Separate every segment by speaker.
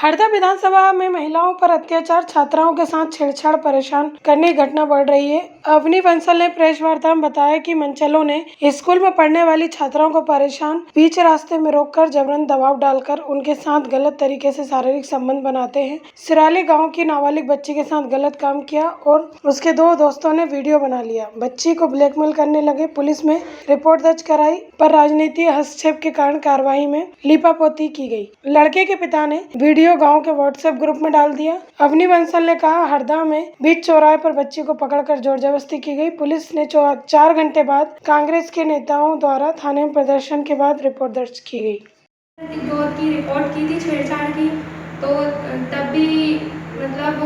Speaker 1: हरदा विधानसभा में महिलाओं पर अत्याचार, छात्राओं के साथ छेड़छाड़, परेशान करने की घटना बढ़ रही है। अवनी बंसल ने प्रेस वार्ता में बताया कि मंचलों ने स्कूल में पढ़ने वाली छात्राओं को परेशान, बीच रास्ते में रोककर जबरन दबाव डालकर उनके साथ गलत तरीके से शारीरिक संबंध बनाते हैं। सिराली गाँव की नाबालिग बच्ची के साथ गलत काम किया और उसके दो दोस्तों ने वीडियो बना लिया। बच्ची को ब्लैकमेल करने लगे। पुलिस में रिपोर्ट दर्ज कराई, पर राजनीतिक हस्तक्षेप के कारण कार्रवाई में लीपापोती की गई। लड़के के पिता ने वीडियो गांव के व्हाट्सएप ग्रुप में डाल दिया। अवनी बंसल ने कहा, हरदा में बीच चौराहे पर बच्ची को पकड़कर जोर जबरदस्ती की गई। पुलिस ने 4 घंटे बाद कांग्रेस के नेताओं द्वारा थाने में प्रदर्शन के बाद रिपोर्ट दर्ज की गई।
Speaker 2: दौर की रिपोर्ट की थी छेड़छाड़ की, तो तब भी मतलब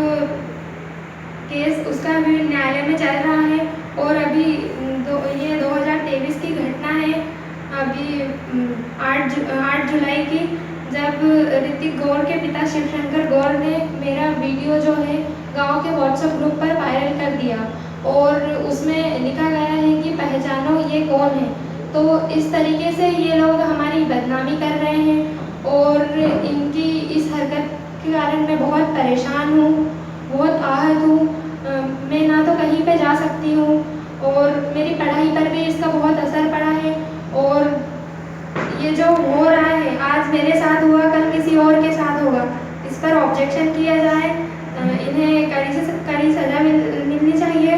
Speaker 2: केस उसका भी न्यायालय में चल रहा है। और अभी ये 2023 की घटना है, अभी 8 जुलाई की, जब ऋतिक गौर के पिता शिवशंकर गौर ने मेरा वीडियो जो है गांव के व्हाट्सएप ग्रुप पर वायरल कर दिया और उसमें लिखा गया है कि पहचानो ये कौन है। तो इस तरीके से ये लोग हमारी बदनामी कर रहे हैं और इनकी इस हरकत के कारण मैं बहुत परेशान हूँ, बहुत आहत हूँ। मैं ना तो कहीं पे जा सकती हूँ और मेरी पढ़ाई पर भी इसका बहुत असर पड़ा है। और ये जो हो रहा है, आज मेरे साथ हुआ, कल किसी और के साथ होगा, इस पर ऑब्जेक्शन किया जाए। इन्हें कड़ी से कड़ी सजा मिलनी चाहिए।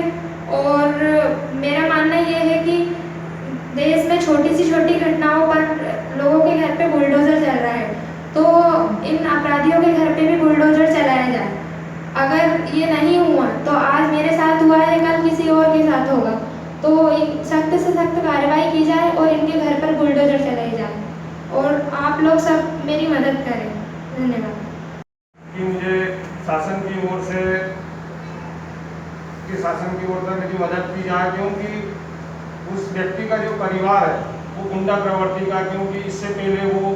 Speaker 2: और मेरा मानना ये है कि देश में छोटी सी छोटी घटनाओं पर लोगों के घर पे बुलडोजर चल रहा है, तो इन अपराधियों के घर पे भी बुलडोजर चलाया जाए। अगर ये नहीं हुआ तो आज मेरे साथ हुआ है, कल किसी और के साथ होगा, तो सख्त से सख्त कार्रवाई की जाए और इनके घर पर बुलडोजर चलाई जाए। और आप लोग सब मेरी मदद करें। धन्यवाद।
Speaker 3: कि मुझे शासन की ओर से मेरी मदद की जाए, क्योंकि उस व्यक्ति का जो परिवार है वो गुंडा प्रवृत्ति का, क्योंकि इससे पहले वो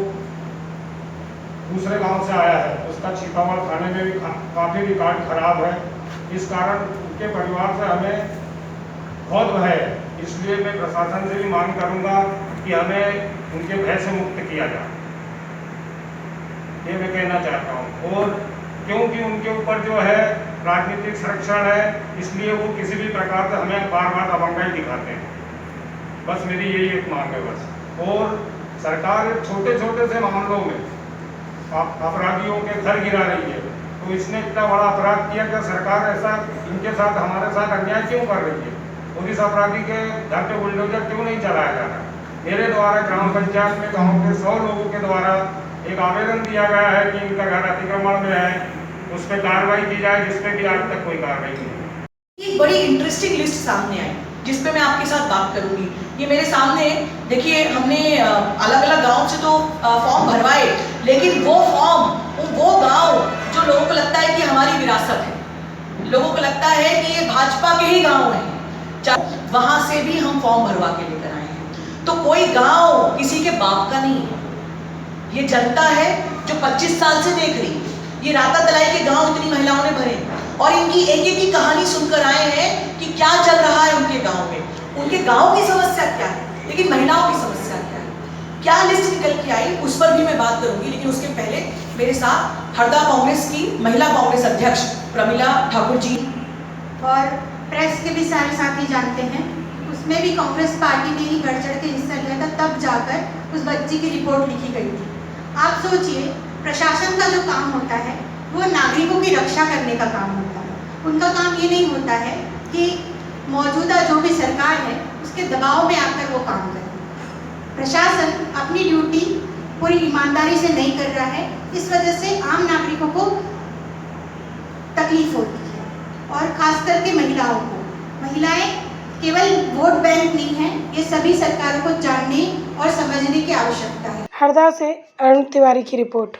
Speaker 3: दूसरे गांव से आया है। उसका छिपावड़ थाने में भी काफ़ी रिकॉर्ड खराब है। इस कारण उनके परिवार से हमें बहुत भय है। इसलिए मैं प्रशासन से भी मांग करूंगा कि हमें उनके भय से मुक्त किया जाए, ये मैं कहना चाहता हूँ। और क्योंकि उनके ऊपर जो है राजनीतिक संरक्षण है, इसलिए वो किसी भी प्रकार से हमें बार बार दबंगाई दिखाते हैं। बस मेरी यही एक मांग है बस। और सरकार छोटे छोटे से मामलों में अपराधियों के घर गिरा रही है, तो इसने इतना बड़ा अपराध किया कि सरकार ऐसा इनके साथ, हमारे साथ अन्याय क्यों कर रही है? और इस अपराधी के घर पे बुलडोजर क्यों नहीं चलाया जा रहा? मेरे द्वारा ग्राम पंचायत में गाँव के 100 लोगों के द्वारा एक आवेदन दिया गया है कि इनका घर अतिक्रमण में है, उस पर कार्रवाई की जाए, जिस पर भी आज तक कोई कार्रवाई नहीं है।
Speaker 4: एक बड़ी इंटरेस्टिंग लिस्ट सामने आई जिस पे मैं आपके साथ बात करूंगी। ये मेरे सामने देखिए, हमने अलग अलग गांव से तो फॉर्म भरवाए, लेकिन वो फॉर्म वो गांव जो लोगों को लगता है कि हमारी विरासत है, लोगों को लगता है कि ये भाजपा के ही गांव है, वहां से भी हम फॉर्म भरवा के लेकर आए हैं। तो कोई गांव किसी के बाप का नहीं है। ये जनता है जो 25 साल से देख रही है। ये राता तलाई के गांव इतनी महिलाओं ने भरे और इनकी एक एक की कहानी सुनकर आए हैं कि क्या चल रहा है उनके गांव में, उनके गांव की समस्या क्या है, लेकिन महिलाओं की समस्या क्या है, क्या लिस्ट निकल के आई, उस पर भी मैं बात करूंगी। लेकिन उसके पहले मेरे साथ हरदा कांग्रेस की महिला कांग्रेस अध्यक्ष प्रमिला ठाकुर जी
Speaker 5: और प्रेस के भी सारे साथी जानते हैं, उसमें भी कांग्रेस पार्टी ने ही बढ़ चढ़ के हिस्सा लिया था, तब जाकर उस बच्ची की रिपोर्ट लिखी गई थी। आप सोचिए, प्रशासन का जो काम होता है वो नागरिकों की रक्षा करने का काम होता है। उनका काम ये नहीं होता है कि मौजूदा जो भी सरकार है उसके दबाव में आकर वो काम करे। प्रशासन अपनी ड्यूटी पूरी ईमानदारी से नहीं कर रहा है, इस वजह से आम नागरिकों को तकलीफ होती है, और खास करके महिलाओं को। महिलाएं केवल वोट बैंक नहीं है, ये सभी सरकारों को जानने और समझने की आवश्यकता है।
Speaker 1: हरदा से अरुण तिवारी की रिपोर्ट।